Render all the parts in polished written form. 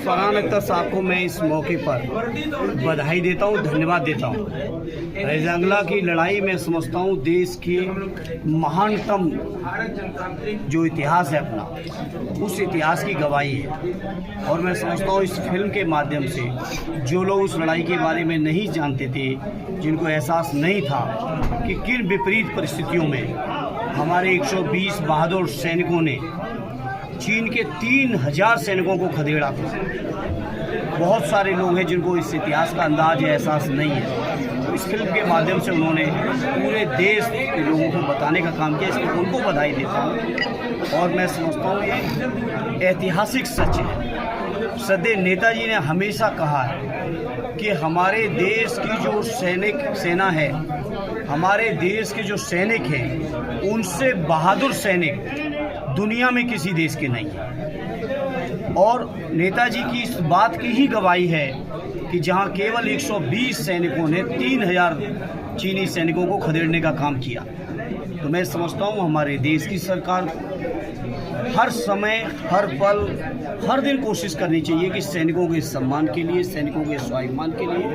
फरहान अख्तर साहब को मैं इस मौके पर बधाई देता हूँ, धन्यवाद देता हूँ। रैजंगला की लड़ाई में समझता हूँ देश की महानतम जो इतिहास है अपना, उस इतिहास की गवाही है। और मैं समझता हूँ इस फिल्म के माध्यम से जो लोग उस लड़ाई के बारे में नहीं जानते थे, जिनको एहसास नहीं था कि किन विपरीत परिस्थितियों में हमारे 120 बहादुर सैनिकों ने चीन के 3000 सैनिकों को खदेड़ा था। बहुत सारे लोग हैं जिनको इस इतिहास का अंदाज या एहसास नहीं है। इस फिल्म के माध्यम से उन्होंने पूरे देश के लोगों को बताने का काम किया, इसलिए उनको बधाई देता हूँ। और मैं समझता हूँ ये ऐतिहासिक सच है। सदैव नेताजी ने हमेशा कहा है कि हमारे देश की जो सेना है, हमारे देश के जो सैनिक हैं, उनसे बहादुर सैनिक दुनिया में किसी देश के नहीं है। और नेताजी की इस बात की ही गवाही है कि जहां केवल 120 सैनिकों ने 3000 चीनी सैनिकों को खदेड़ने का काम किया। तो मैं समझता हूं हमारे देश की सरकार हर समय, हर पल, हर दिन कोशिश करनी चाहिए कि सैनिकों के सम्मान के लिए, सैनिकों के स्वाभिमान के लिए,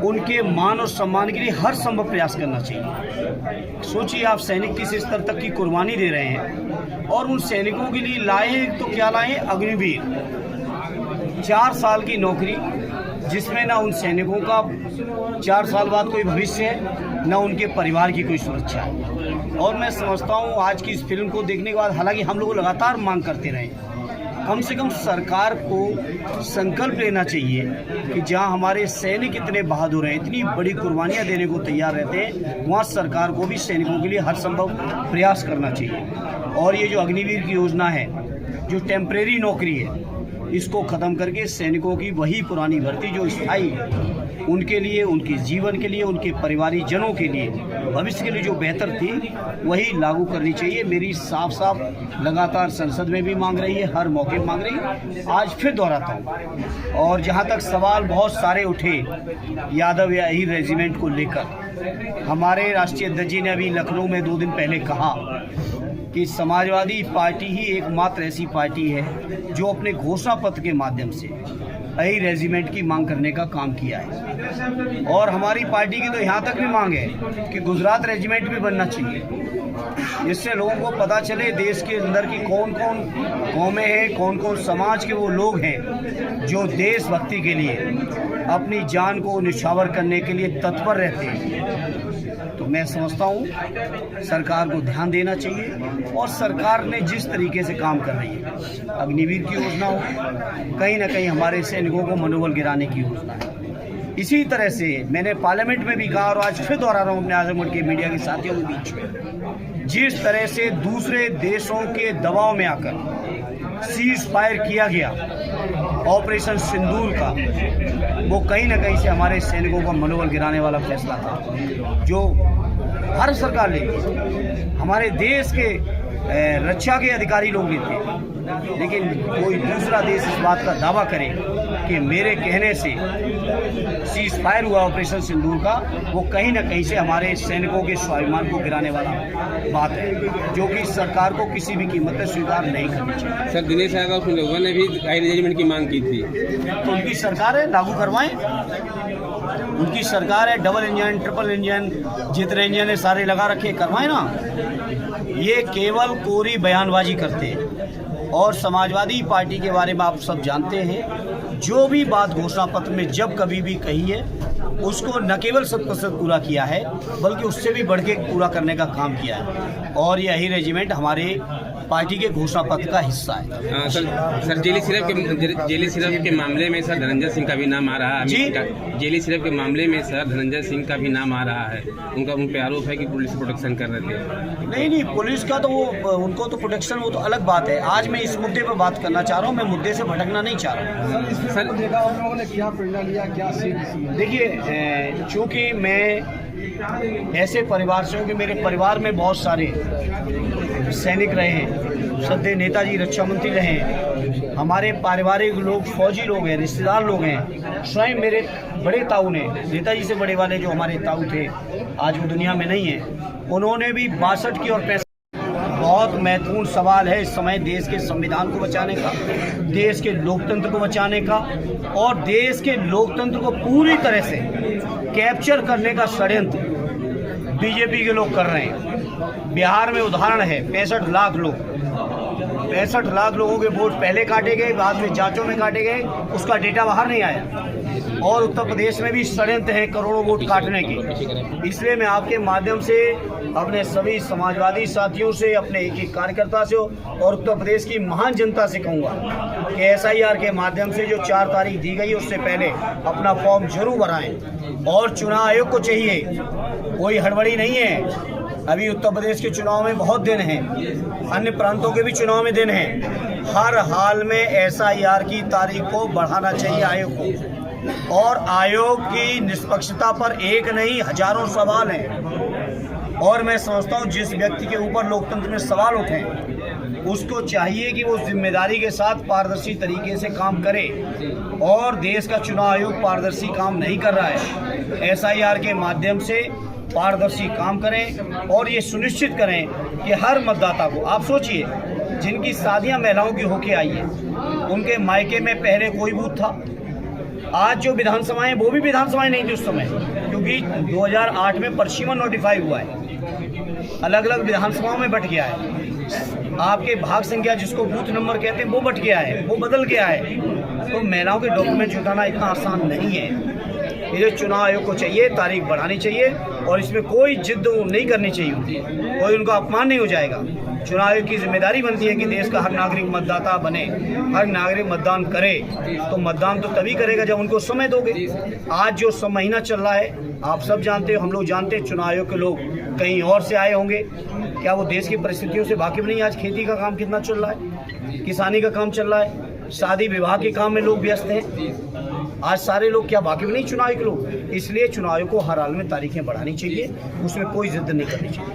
उनके मान और सम्मान के लिए हर संभव प्रयास करना चाहिए। सोचिए आप सैनिक किस स्तर तक की कुर्बानी दे रहे हैं, और उन सैनिकों के लिए लाए तो क्या लाए, अग्निवीर। 4 साल की नौकरी, जिसमें ना उन सैनिकों का 4 साल बाद कोई भविष्य है, न उनके परिवार की कोई सुरक्षा है। और मैं समझता हूँ आज की इस फिल्म को देखने के बाद, हालांकि हम लोग लगातार मांग करते रहे, कम से कम सरकार को संकल्प लेना चाहिए कि जहां हमारे सैनिक इतने बहादुर हैं, इतनी बड़ी कुर्बानियां देने को तैयार रहते हैं, वहां सरकार को भी सैनिकों के लिए हर संभव प्रयास करना चाहिए। और ये जो अग्निवीर की योजना है, जो टेम्परेरी नौकरी है, इसको ख़त्म करके सैनिकों की वही पुरानी भर्ती जो स्थायी है, उनके लिए, उनके जीवन के लिए, उनके परिवारीजनों के लिए, भविष्य के लिए जो बेहतर थी, वही लागू करनी चाहिए। मेरी साफ साफ लगातार संसद में भी मांग रही है, हर मौके मांग रही है, आज फिर दोहराता हूँ। और जहाँ तक सवाल बहुत सारे उठे यादव या अहीर रेजिमेंट को लेकर, हमारे राष्ट्रीय अध्यक्ष जी ने अभी लखनऊ में 2 दिन पहले कहा कि समाजवादी पार्टी ही एकमात्र ऐसी पार्टी है जो अपने घोषणा पत्र के माध्यम से अहीर रेजिमेंट की मांग करने का काम किया है। और हमारी पार्टी की तो यहाँ तक भी मांग है कि गुजरात रेजिमेंट भी बनना चाहिए, जिससे लोगों को पता चले देश के अंदर की कौन कौन कौमें हैं, कौन कौन समाज के वो लोग हैं जो देशभक्ति के लिए अपनी जान को निछावर करने के लिए तत्पर रहते हैं। तो मैं समझता हूँ सरकार को ध्यान देना चाहिए, और सरकार ने जिस तरीके से काम कर रही है, अग्निवीर की योजना हो, कहीं ना कहीं हमारे सैनिकों को मनोबल गिराने की योजना है। इसी तरह से मैंने पार्लियामेंट में भी कहा, और आज फिर दोहरा रहा हूँ अपने आजमगढ़ के मीडिया के साथियों के बीच में, जिस तरह से दूसरे देशों के दबाव में आकर सीज फायर किया गया ऑपरेशन सिंदूर का, वो कहीं ना कहीं से हमारे सैनिकों का मनोबल गिराने वाला फैसला था, जो हर सरकार लेती। हमारे देश के रक्षा के अधिकारी लोग भी थे, लेकिन कोई दूसरा देश इस बात का दावा करे कि मेरे कहने से सीज फायर हुआ ऑपरेशन सिंदूर का, वो कहीं ना कहीं से हमारे सैनिकों के स्वाभिमान को गिराने वाला बात है, जो कि सरकार को किसी भी कीमत पर स्वीकार नहीं करनी चाहिए। सर, दिनेश यादव लोगों ने भी अहीर रेजिमेंट की मांग की थी, तो उनकी सरकार है, लागू करवाएं। उनकी सरकार है, डबल इंजन, ट्रिपल इंजन, जितने इंजन है सारे लगा रखे, करवाएं ना। ये केवल कोरी बयानबाजी करते हैं। और समाजवादी पार्टी के बारे में आप सब जानते हैं, जो भी बात घोषणा पत्र में जब कभी भी कही है, उसको न केवल 100% पूरा किया है, बल्कि उससे भी बढ़ के पूरा करने का काम किया है। और ये अहीर रेजिमेंट हमारे पार्टी के घोषणा पत्र का हिस्सा है। सर, जेली सिरप के मामले में सर धनंजय सिंह का भी नाम आ रहा है जी। जेली सिरप के मामले में सर धनंजय सिंह का भी नाम आ रहा है, उन पे आरोप है कि पुलिस प्रोटेक्शन कर रहे थे। नहीं, पुलिस का तो वो, उनको तो प्रोटेक्शन, वो तो अलग बात है। आज मैं इस मुद्दे पर बात करना चाह रहा हूँ, मैं मुद्दे से भटकना नहीं चाह रहा हूँ। सर, देखिए, चूँकि मैं ऐसे परिवार से हूँ कि मेरे परिवार में बहुत सारे सैनिक रहे हैं, सदैव नेताजी रक्षा मंत्री रहे हैं, हमारे पारिवारिक लोग फौजी लोग हैं, रिश्तेदार लोग हैं। स्वयं मेरे बड़े ताऊ ने, नेताजी से बड़े वाले जो हमारे ताऊ थे, आज वो दुनिया में नहीं है, उन्होंने भी 62 की और 65 बहुत महत्वपूर्ण सवाल है इस समय देश के संविधान को बचाने का, देश के लोकतंत्र को बचाने का, और देश के लोकतंत्र को पूरी तरह से कैप्चर करने का षड्यंत्र बीजेपी के लोग कर रहे हैं। बिहार में उदाहरण है, 65 लाख लोगों के वोट पहले काटे गए, बाद में जांचों में काटे गए, उसका डेटा बाहर नहीं आया। और उत्तर प्रदेश में भी षड्यंत्र है करोड़ों वोट काटने के। इसलिए मैं आपके माध्यम से अपने सभी समाजवादी साथियों से, अपने एक कार्यकर्ता से और उत्तर प्रदेश की महान जनता से कहूँगा कि SIR के माध्यम से जो 4 तारीख दी गई उससे पहले अपना फॉर्म जरूर भराएं। और चुनाव आयोग को चाहिए, कोई हड़बड़ी नहीं है। अभी उत्तर प्रदेश के चुनाव में बहुत दिन हैं, अन्य प्रांतों के भी चुनाव में दिन हैं। हर हाल में SIR की तारीख को बढ़ाना चाहिए आयोग को। और आयोग की निष्पक्षता पर एक नहीं हजारों सवाल हैं। और मैं समझता हूँ जिस व्यक्ति के ऊपर लोकतंत्र में सवाल उठे उसको चाहिए कि वो जिम्मेदारी के साथ पारदर्शी तरीके से काम करे। और देश का चुनाव आयोग पारदर्शी काम नहीं कर रहा है। SIR के माध्यम से पारदर्शी काम करें और ये सुनिश्चित करें कि हर मतदाता को, आप सोचिए जिनकी शादियां महिलाओं की होके आई है, उनके मायके में पहले कोई बूथ था। आज जो विधानसभाएं, वो भी विधानसभाएं नहीं थी उस समय, क्योंकि 2008 में परसीमन नोटिफाई हुआ है, अलग अलग विधानसभाओं में बट गया है। आपके भाग संख्या जिसको बूथ नंबर कहते हैं वो बट गया है, वो बदल गया है। तो महिलाओं के डॉक्यूमेंट जुटाना इतना आसान नहीं है। ये चुनाव आयोग को चाहिए, तारीख बढ़ानी चाहिए और इसमें कोई जिद नहीं करनी चाहिए, कोई उनका अपमान नहीं हो जाएगा। चुनाव आयोग की जिम्मेदारी बनती है कि देश का हर नागरिक मतदाता बने, हर नागरिक मतदान करे। तो मतदान तो तभी करेगा जब उनको समय दोगे। आज जो सब महीना चल रहा है आप सब जानते हो, हम लोग जानते हैं, चुनाव आयोग के लोग कहीं और से आए होंगे, क्या वो देश की परिस्थितियों से वाकिफ नहीं? आज खेती का काम कितना चल रहा है, किसानी का काम चल रहा है, शादी विवाह के काम में लोग व्यस्त हैं। आज सारे लोग क्या वाकिफ नहीं चुनाव के लोग? इसलिए चुनाव को हर हाल में तारीखें बढ़ानी चाहिए, उसमें कोई जिद नहीं करनी चाहिए।